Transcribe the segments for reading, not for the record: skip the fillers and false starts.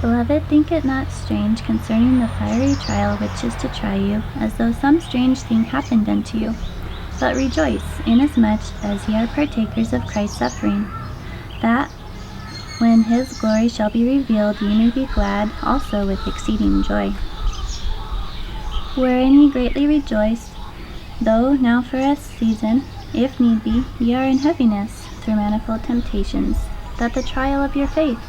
Beloved, think it not strange concerning the fiery trial which is to try you, as though some strange thing happened unto you. But rejoice, inasmuch as ye are partakers of Christ's suffering, that when his glory shall be revealed, ye may be glad also with exceeding joy. Wherein ye greatly rejoice, though now for a season, if need be, ye are in heaviness through manifold temptations, that the trial of your faith,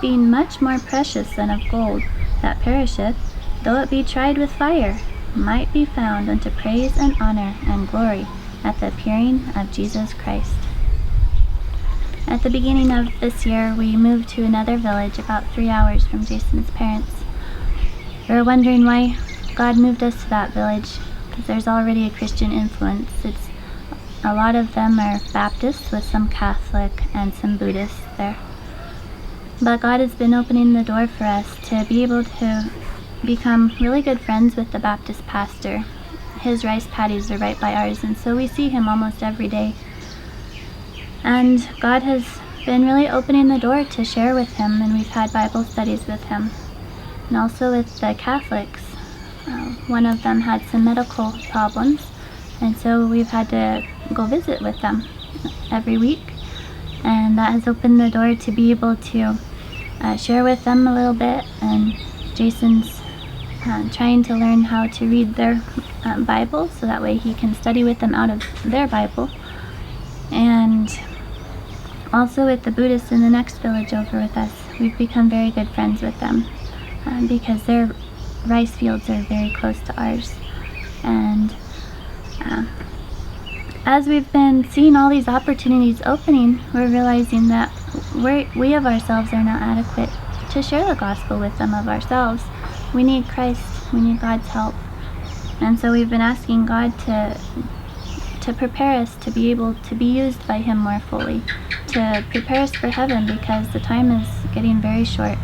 being much more precious than of gold, that perisheth, though it be tried with fire, might be found unto praise and honor and glory at the appearing of Jesus Christ. At the beginning of this year, we moved to another village about 3 hours from Jason's parents. We were wondering why God moved us to that village, because there's already a Christian influence. A lot of them are Baptists with some Catholic and some Buddhists there. But God has been opening the door for us to be able to become really good friends with the Baptist pastor. His rice paddies are right by ours, and so we see him almost every day. And God has been really opening the door to share with him, and we've had Bible studies with him. And also with the Catholics. One of them had some medical problems, and so we've had to go visit with them every week. And that has opened the door to be able to share with them a little bit. And Jason's trying to learn how to read their Bible, so that way he can study with them out of their Bible. And also with the Buddhists in the next village over with us, we've become very good friends with them because their rice fields are very close to ours. And as we've been seeing all these opportunities opening, we're realizing that we of ourselves are not adequate to share the gospel with them of ourselves. We need Christ, we need God's help. And so we've been asking God to prepare us to be able to be used by him more fully, to prepare us for heaven, because the time is getting very short.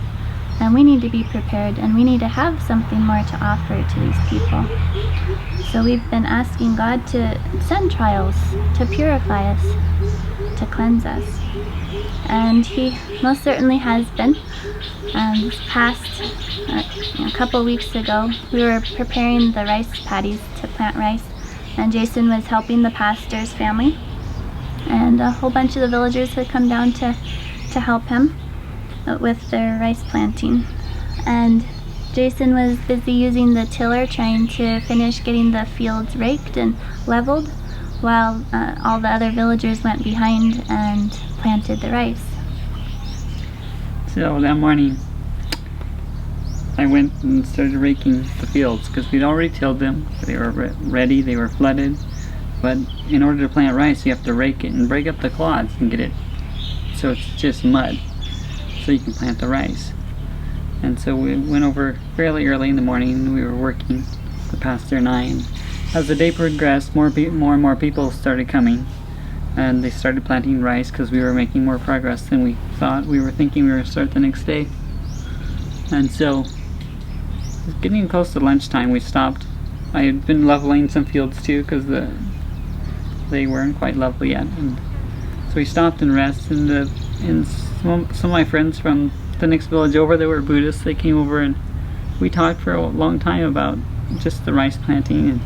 And we need to be prepared, and we need to have something more to offer to these people. So we've been asking God to send trials, to purify us, to cleanse us. And he most certainly has been. This past a couple weeks ago, we were preparing the rice paddies to plant rice, and Jason was helping the pastor's family. And a whole bunch of the villagers had come down to help him with their rice planting. And Jason was busy using the tiller trying to finish getting the fields raked and leveled, while all the other villagers went behind and planted the rice. So that morning I went and started raking the fields, because we'd already tilled them. They were ready, they were flooded. But in order to plant rice, you have to rake it and break up the clods and get it so it's just mud, so you can plant the rice. And so we went over fairly early in the morning, and we were working, the pastor and I. And as the day progressed, more and more people started coming, and they started planting rice, because we were making more progress than we thought. We were thinking we were going to start the next day. And so, getting close to lunchtime, we stopped. I had been leveling some fields too, because they weren't quite level yet. And so we stopped and rested. And some of my friends from the next village over, they were Buddhists. They came over, and we talked for a long time about just the rice planting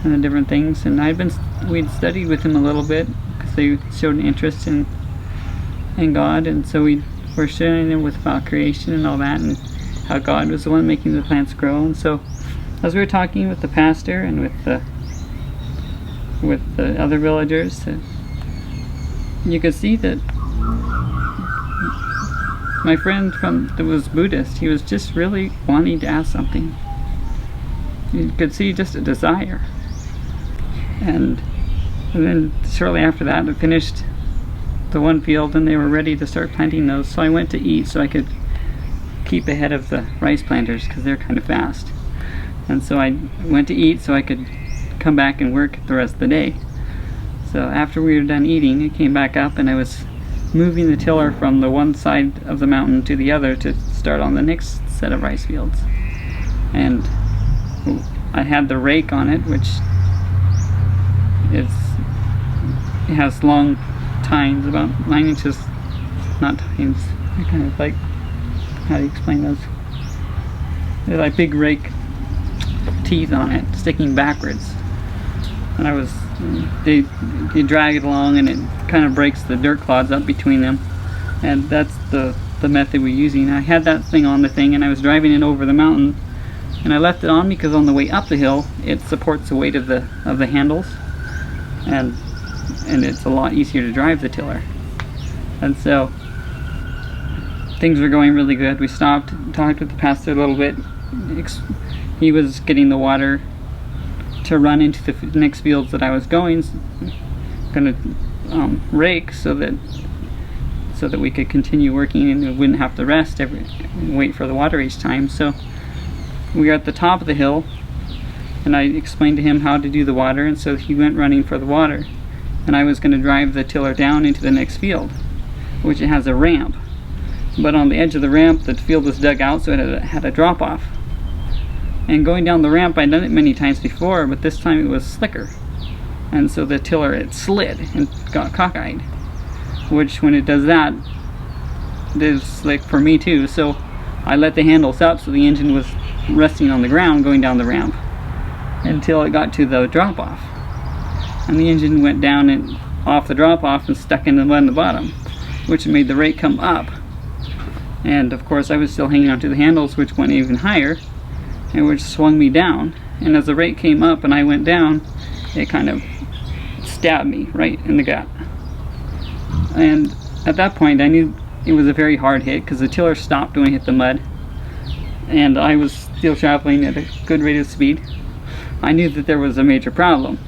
and the different things. And we'd studied with them a little bit, because they showed an interest in God. And so we were sharing them about creation and all that, and how God was the one making the plants grow. And so as we were talking with the pastor and with the other villagers, you could see that my friend that was Buddhist, he was just really wanting to ask something. You could see just a desire. And then shortly after that, I finished the one field, and they were ready to start planting those. So I went to eat so I could keep ahead of the rice planters, because they're kind of fast. And so I went to eat so I could come back and work the rest of the day. So after we were done eating, I came back up, and I was moving the tiller from the one side of the mountain to the other to start on the next set of rice fields. And I had the rake on it, which it has long tines, about 9 inches, not tines, kind of like how do you explain those? They're like big rake teeth on it, sticking backwards. And they drag it along, and it kind of breaks the dirt clods up between them. And that's the method we're using. I had that thing on the thing, and I was driving it over the mountain, and I left it on because on the way up the hill it supports the weight of the handles, and it's a lot easier to drive the tiller. And so things were going really good. We stopped, talked with the pastor a little bit. He was getting the water to run into the next fields that I was going to rake, so that we could continue working and we wouldn't have to rest and wait for the water each time. So we were at the top of the hill, and I explained to him how to do the water, and so he went running for the water, and I was going to drive the tiller down into the next field, which it has a ramp. But on the edge of the ramp, the field was dug out, so it had a drop off. And going down the ramp, I'd done it many times before, but this time it was slicker. And so the tiller, it slid and got cockeyed. Which, when it does that, is slick for me too. So I let the handles up so the engine was resting on the ground going down the ramp until it got to the drop off. And the engine went down and off the drop off and stuck in the mud in the bottom, which made the rake come up. And of course I was still hanging onto the handles, which went even higher, and which swung me down. And as the rake came up and I went down, it kind of stabbed me right in the gut. And at that point I knew it was a very hard hit, because the tiller stopped when it hit the mud, and I was still traveling at a good rate of speed. I knew that there was a major problem,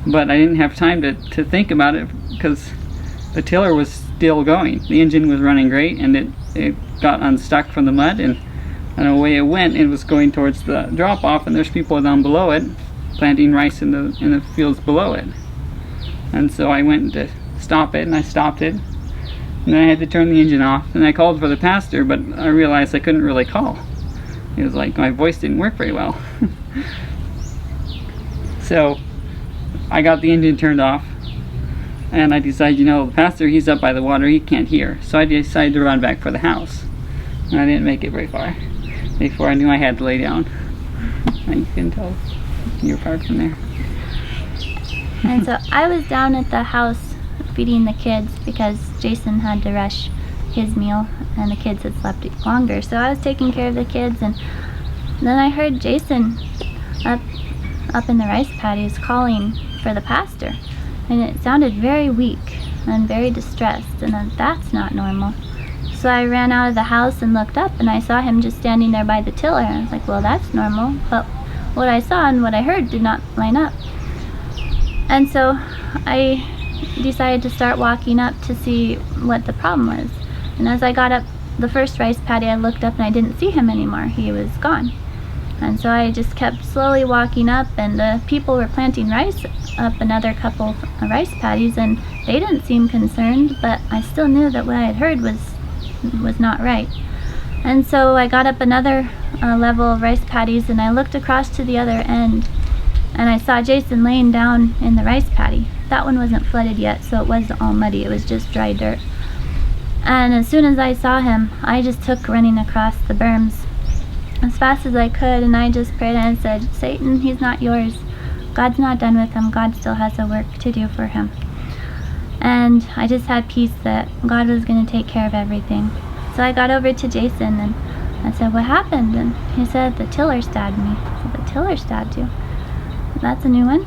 but I didn't have time to think about it, because the tiller was still going. The engine was running great, and it got unstuck from the mud, and away it went. It was going towards the drop off, and there's people down below it planting rice in the fields below it. And so I went to stop it, and I stopped it, and then I had to turn the engine off, and I called for the pastor, but I realized I couldn't really call. It was like my voice didn't work very well. So I got the engine turned off, and I decided, the pastor, he's up by the water, he can't hear. So I decided to run back for the house, and I didn't make it very far before I knew I had to lay down. And you can tell your part from there. And so I was down at the house feeding the kids, because Jason had to rush his meal and the kids had slept longer. So I was taking care of the kids, and then I heard Jason up in the rice paddies calling for the pastor, and it sounded very weak and very distressed, and that's not normal. So I ran out of the house and looked up, and I saw him just standing there by the tiller, and I was like, well, that's normal, but what I saw and what I heard did not line up. And so I decided to start walking up to see what the problem was. And as I got up the first rice paddy, I looked up and I didn't see him anymore. He was gone. And so I just kept slowly walking up, and the people were planting rice up another couple of rice paddies, and they didn't seem concerned, but I still knew that what I had heard was not right. And so I got up another level of rice paddies, and I looked across to the other end, and I saw Jason laying down in the rice paddy. That one wasn't flooded yet, so it wasn't all muddy, it was just dry dirt. And as soon as I saw him, I just took running across the berms as fast as I could, and I just prayed and said, Satan, he's not yours. God's not done with him. God still has a work to do for him. And I just had peace that God was going to take care of everything. So I got over to Jason and I said, what happened? And he said, the tiller stabbed me. I said, the tiller stabbed you? That's a new one.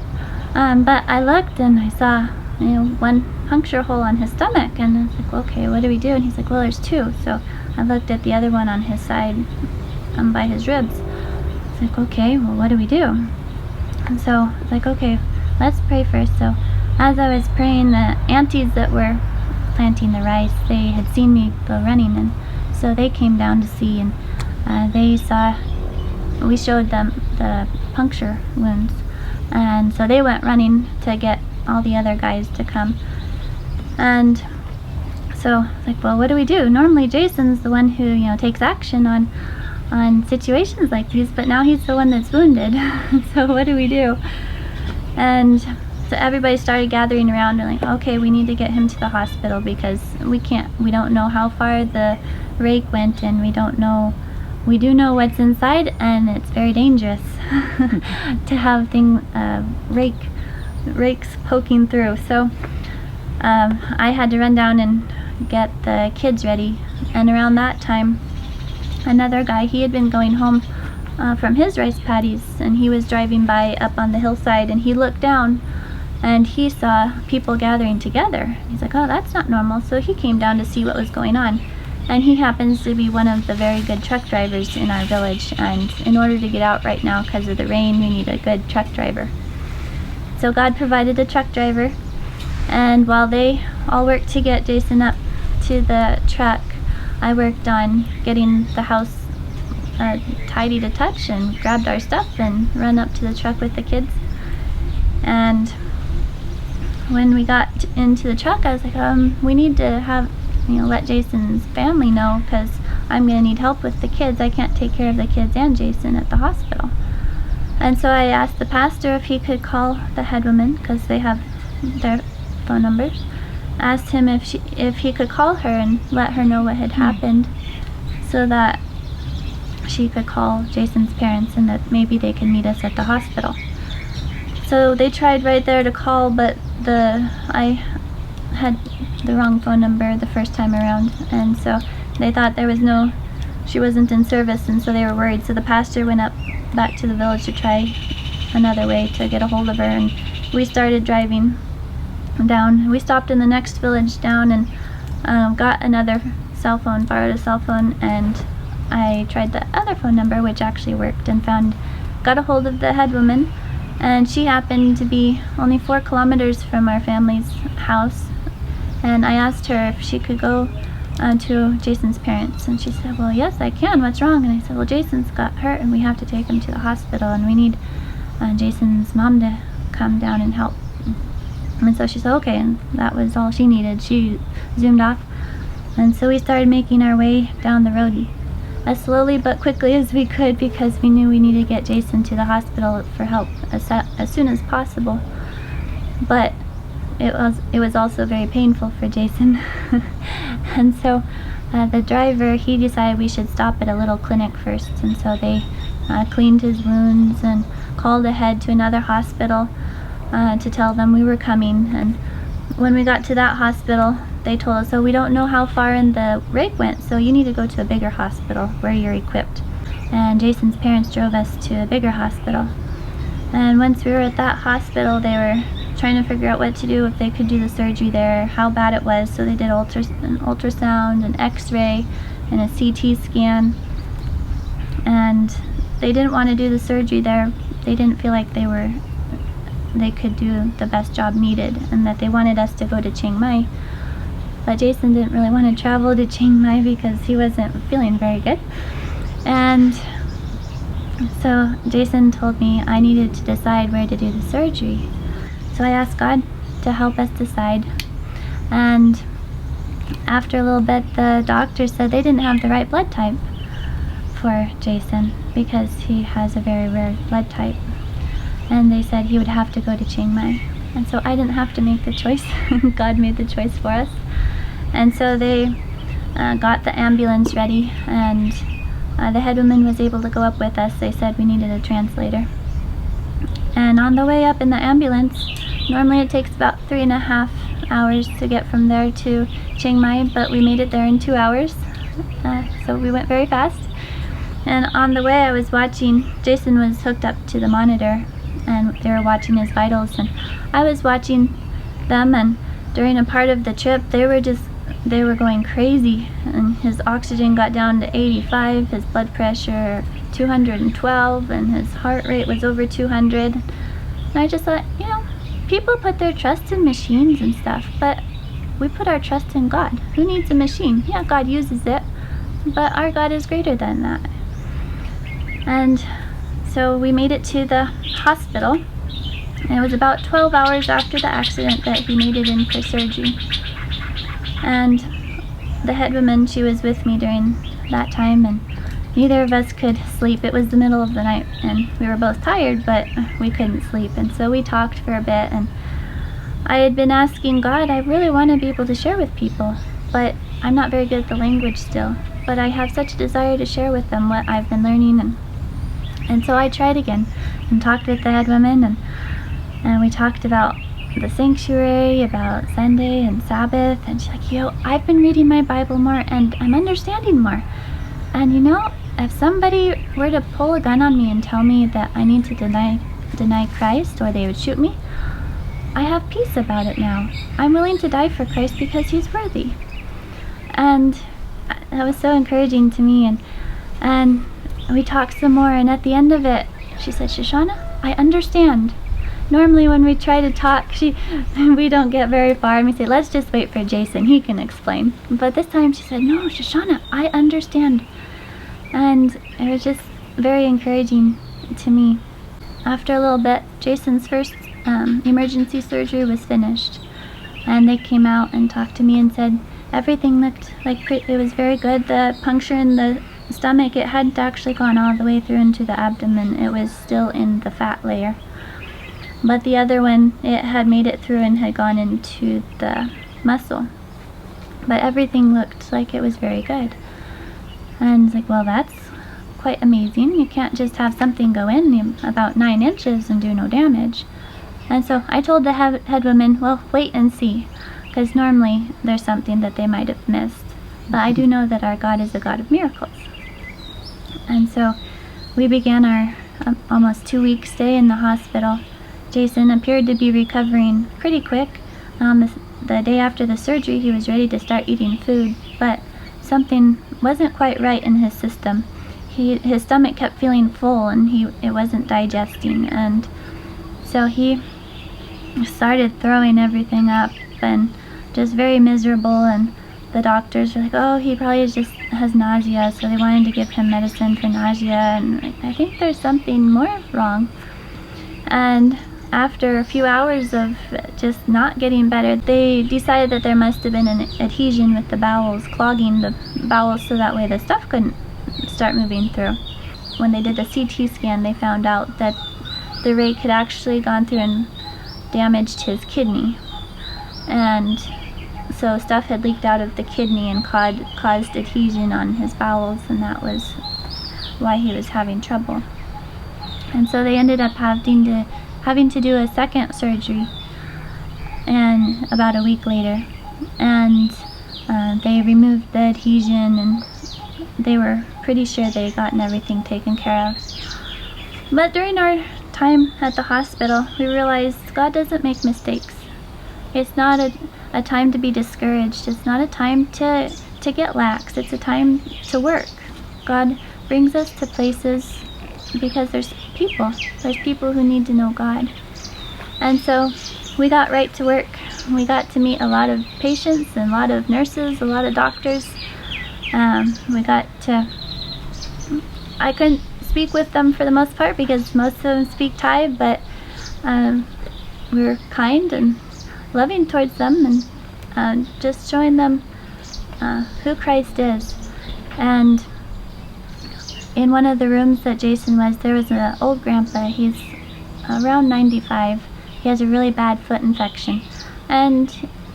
But I looked and I saw one puncture hole on his stomach, and I was like, well, okay, what do we do? And he's like, well, there's two. So I looked at the other one on his side, by his ribs. I was like, okay, well, what do we do? And so I was like, okay, let's pray first. So as I was praying, the aunties that were planting the rice, they had seen me go running, and so they came down to see, and they saw, we showed them the puncture wounds, and so they went running to get all the other guys to come. And so I was like, well, what do we do? Normally Jason's the one who takes action on situations like these, but now he's the one that's wounded. So what do we do? And So everybody started gathering around and like, okay, we need to get him to the hospital because we don't know how far the rake went, and we do know what's inside, and it's very dangerous to have rakes poking through. So I had to run down and get the kids ready, and around that time another guy, he had been going home from his rice paddies, and he was driving by up on the hillside, and he looked down and he saw people gathering together. He's like, oh, that's not normal. So he came down to see what was going on, and he happens to be one of the very good truck drivers in our village, and in order to get out right now because of the rain, we need a good truck driver. So God provided a truck driver, and while they all worked to get Jason up to the truck, I worked on getting the house tidy to touch, and grabbed our stuff and run up to the truck with the kids. And when we got into the truck, I was like, we need to have, let Jason's family know, because I'm going to need help with the kids. I can't take care of the kids and Jason at the hospital. And so I asked the pastor if he could call the head woman, because they have their phone numbers. Asked him if he could call her and let her know what had happened, so that she could call Jason's parents and that maybe they could meet us at the hospital. So they tried right there to call, but I had the wrong phone number the first time around, and so they thought she wasn't in service, and so they were worried. So the pastor went up back to the village to try another way to get a hold of her, and we started driving down. We stopped in the next village down and got another cell phone, borrowed a cell phone, and I tried the other phone number, which actually worked, and got a hold of the head woman, and she happened to be only 4 kilometers from our family's house. And I asked her if she could go to Jason's parents, and she said, well, yes, I can. What's wrong? And I said, well, Jason's got hurt and we have to take him to the hospital, and we need Jason's mom to come down and help. And so she said, okay, and that was all she needed. She zoomed off, and so we started making our way down the road as slowly but quickly as we could, because we knew we needed to get Jason to the hospital for help as soon as possible. But it was also very painful for Jason. And so the driver, he decided we should stop at a little clinic first, and so they cleaned his wounds and called ahead to another hospital to tell them we were coming. And when we got to that hospital, they told us, oh, we don't know how far in the rake went, so you need to go to a bigger hospital where you're equipped. And Jason's parents drove us to a bigger hospital. And once we were at that hospital, they were trying to figure out what to do, if they could do the surgery there, how bad it was. So they did an ultrasound, an x-ray, and a CT scan. And they didn't want to do the surgery there. They didn't feel like they could do the best job needed, and that they wanted us to go to Chiang Mai. But Jason didn't really want to travel to Chiang Mai because he wasn't feeling very good. And so Jason told me I needed to decide where to do the surgery. So I asked God to help us decide. And after a little bit, the doctor said they didn't have the right blood type for Jason because he has a very rare blood type. And they said he would have to go to Chiang Mai. And so I didn't have to make the choice. God made the choice for us. And so they got the ambulance ready, and the head woman was able to go up with us. They said we needed a translator. And on the way up in the ambulance, normally it takes about 3.5 hours to get from there to Chiang Mai, but we made it there in 2 hours. So we went very fast. And on the way I was watching, Jason was hooked up to the monitor, and they were watching his vitals, and I was watching them, and during a part of the trip they were going crazy, and his oxygen got down to 85, his blood pressure 212, and his heart rate was over 200. And I just thought, people put their trust in machines and stuff, but we put our trust in God. Who needs a machine? Yeah, God uses it, but our God is greater than that. And so we made it to the hospital, and it was about 12 hours after the accident that he made it in for surgery. And the head woman, she was with me during that time, and neither of us could sleep. It was the middle of the night, and we were both tired, but we couldn't sleep. And so we talked for a bit, and I had been asking God, I really want to be able to share with people, but I'm not very good at the language still. But I have such a desire to share with them what I've been learning, and so I tried again and talked with the head woman, and we talked about the sanctuary, about Sunday and Sabbath, and she's like, I've been reading my Bible more and I'm understanding more. And if somebody were to pull a gun on me and tell me that I need to deny Christ or they would shoot me, I have peace about it now. I'm willing to die for Christ because he's worthy. And that was so encouraging to me, and we talked some more, and at the end of it, she said, Shoshana, I understand. Normally when we try to talk, we don't get very far, and we say, let's just wait for Jason, he can explain. But this time she said, no, Shoshana, I understand. And it was just very encouraging to me. After a little bit, Jason's first emergency surgery was finished, and they came out and talked to me and said everything looked like it was very good. The puncture in the stomach, it hadn't actually gone all the way through into the abdomen. It was still in the fat layer. But the other one, it had made it through and had gone into the muscle. But everything looked like it was very good. And it's like, well, that's quite amazing. You can't just have something go in about 9 inches and do no damage. And so I told the head woman, well, wait and see, because normally there's something that they might have missed. But I do know that our God is a God of miracles. And so we began our almost 2-week stay in the hospital. Jason appeared to be recovering pretty quick. The day after the surgery, he was ready to start eating food, but something wasn't quite right in his system. His stomach kept feeling full, and it wasn't digesting, and so he started throwing everything up and just very miserable, and the doctors were like, oh, he probably just has nausea, so they wanted to give him medicine for nausea, and I think there's something more wrong. And after a few hours of just not getting better, they decided that there must have been an adhesion with the bowels, clogging the bowels so that way the stuff couldn't start moving through. When they did the CT scan, they found out that the rake had actually gone through and damaged his kidney. And so stuff had leaked out of the kidney and caused adhesion on his bowels, and that was why he was having trouble. And so they ended up having to do a second surgery, and about a week later, and they removed the adhesion, and they were pretty sure they had gotten everything taken care of. But during our time at the hospital, we realized God doesn't make mistakes. It's not a time to be discouraged. It's not a time to get lax. It's a time to work. God brings us to places because there's people who need to know God. And so we got right to work. We got to meet a lot of patients and a lot of nurses, a lot of doctors. I couldn't speak with them for the most part because most of them speak Thai, but we were kind and loving towards them, and just showing them who Christ is. And in one of the rooms that Jason was, there was an old grandpa. He's around 95. He has a really bad foot infection, and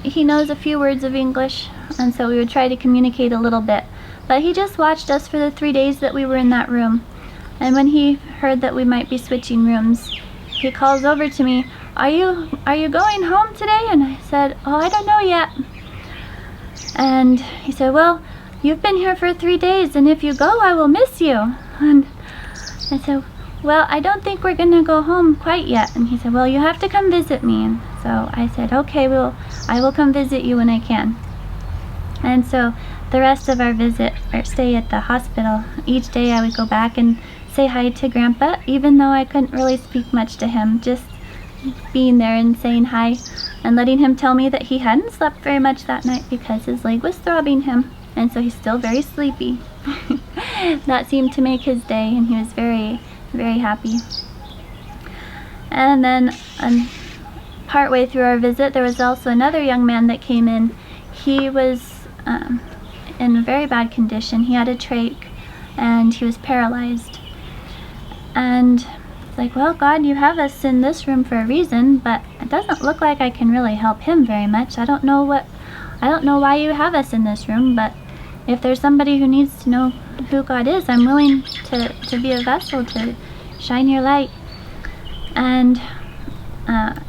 he knows a few words of English, and so we would try to communicate a little bit. But he just watched us for the 3 days that we were in that room. And when he heard that we might be switching rooms, he calls over to me, are you going home today? And I said, oh, I don't know yet. And he said, well, you've been here for 3 days, and if you go, I will miss you. And I said, well, I don't think we're going to go home quite yet. And he said, well, you have to come visit me. And so I said, okay, I will come visit you when I can. And so the rest of our stay at the hospital, each day I would go back and say hi to Grandpa, even though I couldn't really speak much to him, just being there and saying hi and letting him tell me that he hadn't slept very much that night because his leg was throbbing him, and so he's still very sleepy. That seemed to make his day, and he was very, very happy. And then partway through our visit, there was also another young man that came in. He was in a very bad condition. He had a trach and he was paralyzed. And like, well, God, you have us in this room for a reason, but it doesn't look like I can really help him very much. I don't know why you have us in this room, but if there's somebody who needs to know who God is, I'm willing to be a vessel to shine your light. And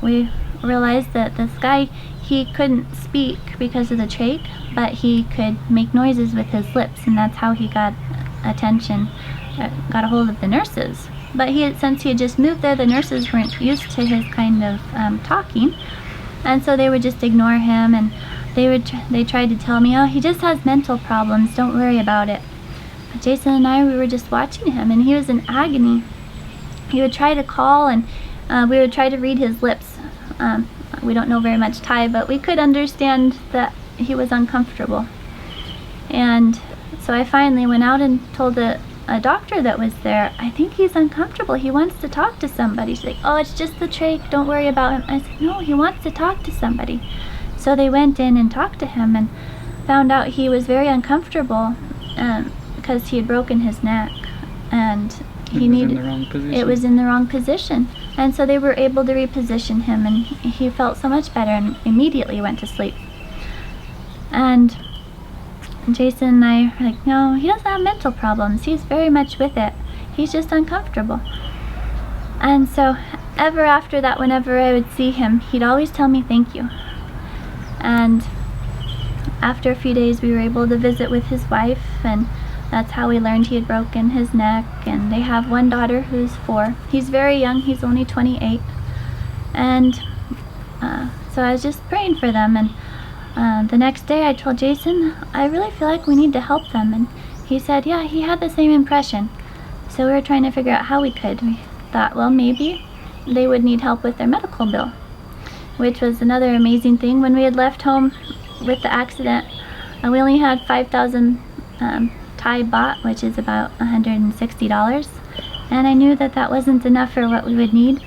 we realized that this guy, he couldn't speak because of the trach, but he could make noises with his lips, and that's how he got attention, got a hold of the nurses. But since he had just moved there, the nurses weren't used to his kind of talking, and so they would just ignore him, and they tried to tell me, oh, he just has mental problems, don't worry about it. But Jason and I, we were just watching him, and he was in agony. He would try to call, and we would try to read his lips. We don't know very much Thai, but we could understand that he was uncomfortable. And so I finally went out and told a doctor that was there, I think he's uncomfortable. He wants to talk to somebody. She's like, oh, it's just the trach. Don't worry about him. I said, no, he wants to talk to somebody. So they went in and talked to him and found out he was very uncomfortable because he had broken his neck, and it was in the wrong position. And so they were able to reposition him, and he felt so much better and immediately went to sleep. And Jason and I were like, no, he doesn't have mental problems. He's very much with it. He's just uncomfortable. And so ever after that, whenever I would see him, he'd always tell me thank you. And after a few days, we were able to visit with his wife, and that's how we learned he had broken his neck. And they have one daughter who's 4. He's very young. He's only 28. And so I was just praying for them. And the next day I told Jason, I really feel like we need to help them. And he said, yeah, he had the same impression. So we were trying to figure out how we could. We thought, well, maybe they would need help with their medical bill, which was another amazing thing. When we had left home with the accident, we only had 5,000 Thai baht, which is about $160. And I knew that that wasn't enough for what we would need,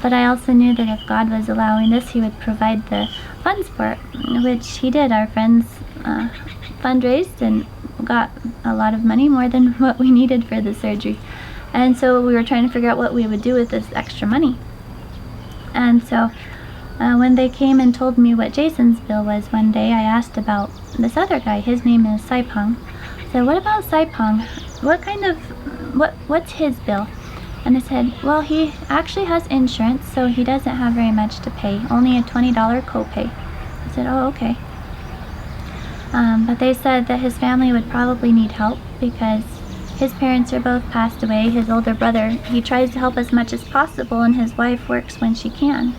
but I also knew that if God was allowing this, he would provide the funds for it, which he did. Our friends fundraised and got a lot of money, more than what we needed for the surgery. And so we were trying to figure out what we would do with this extra money. And so when they came and told me what Jason's bill was one day, I asked about this other guy. His name is Saipong. I said, what about Saipong? What's his bill? And they said, well, he actually has insurance, so he doesn't have very much to pay, only a $20 copay. I said, oh, okay. But they said that his family would probably need help because his parents are both passed away. His older brother, he tries to help as much as possible, and his wife works when she can.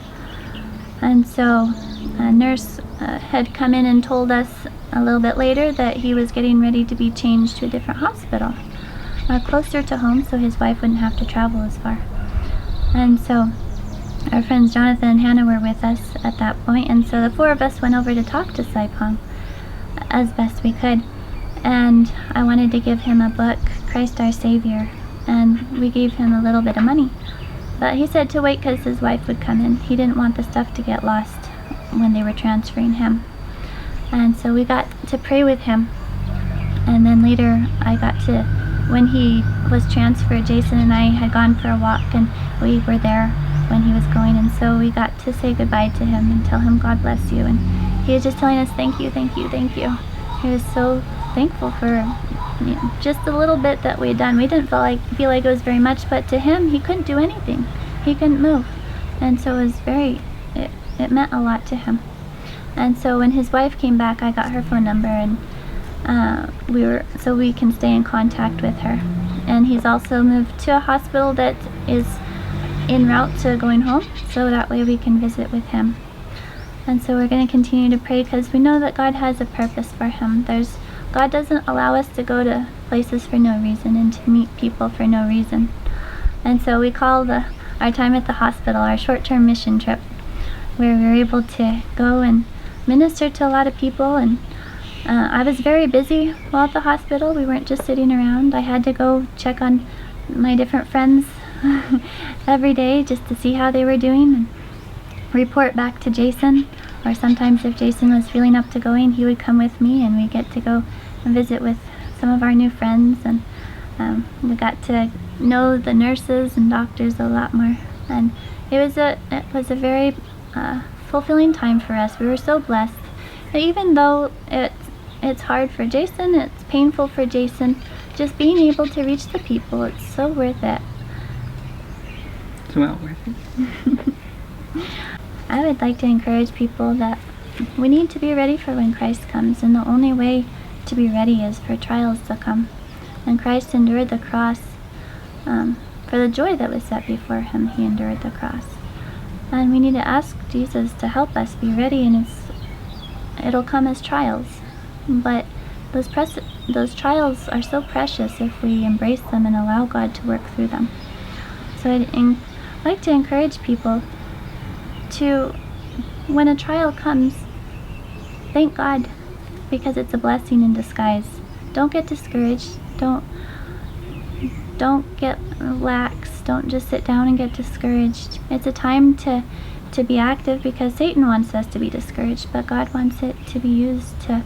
And so a nurse had come in and told us a little bit later that he was getting ready to be changed to a different hospital, closer to home, so his wife wouldn't have to travel as far. And so our friends Jonathan and Hannah were with us at that point, and so the 4 of us went over to talk to Saipong as best we could. And I wanted to give him a book, Christ Our Savior, and we gave him a little bit of money. But he said to wait because his wife would come in. He didn't want the stuff to get lost when they were transferring him. And so we got to pray with him. And then later I got to, when he was transferred, Jason and I had gone for a walk, and we were there when he was going. And so we got to say goodbye to him and tell him God bless you. And he was just telling us thank you, thank you, thank you. He was so thankful for just the little bit that we had done. We didn't feel like it was very much, but to him, he couldn't do anything. He couldn't move. And so it was it meant a lot to him. And so when his wife came back, I got her phone number, and so we can stay in contact with her. And he's also moved to a hospital that is en route to going home, so that way we can visit with him. And so we're going to continue to pray because we know that God has a purpose for him. God doesn't allow us to go to places for no reason and to meet people for no reason. And so we call our time at the hospital our short-term mission trip, where we were able to go and minister to a lot of people. And I was very busy while at the hospital. We weren't just sitting around. I had to go check on my different friends every day just to see how they were doing and report back to Jason. Or sometimes if Jason was feeling up to going, he would come with me, and we get to go and visit with some of our new friends. And We got to know the nurses and doctors a lot more, and it was a very fulfilling time for us. We were so blessed. And even though it's hard for Jason, it's painful for Jason, just being able to reach the people, it's so worth it. It's well worth it. I would like to encourage people that we need to be ready for when Christ comes, and the only way to be ready is for trials to come. And Christ endured the cross. For the joy that was set before him, he endured the cross. And we need to ask Jesus to help us be ready, and it'll come as trials. But those trials are so precious if we embrace them and allow God to work through them. So I'd like to encourage people to, when a trial comes, thank God, because it's a blessing in disguise. Don't get discouraged. Don't get lax. Don't just sit down and get discouraged. It's a time to be active, because Satan wants us to be discouraged, but God wants it to be used to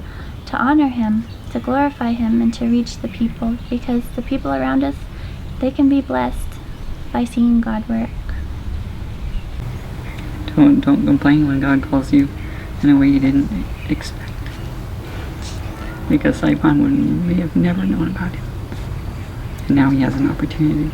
honor him, to glorify him, and to reach the people, because the people around us, they can be blessed by seeing God work. Don't complain when God calls you in a way you didn't expect, because Saipan may have never known about him, and now he has an opportunity.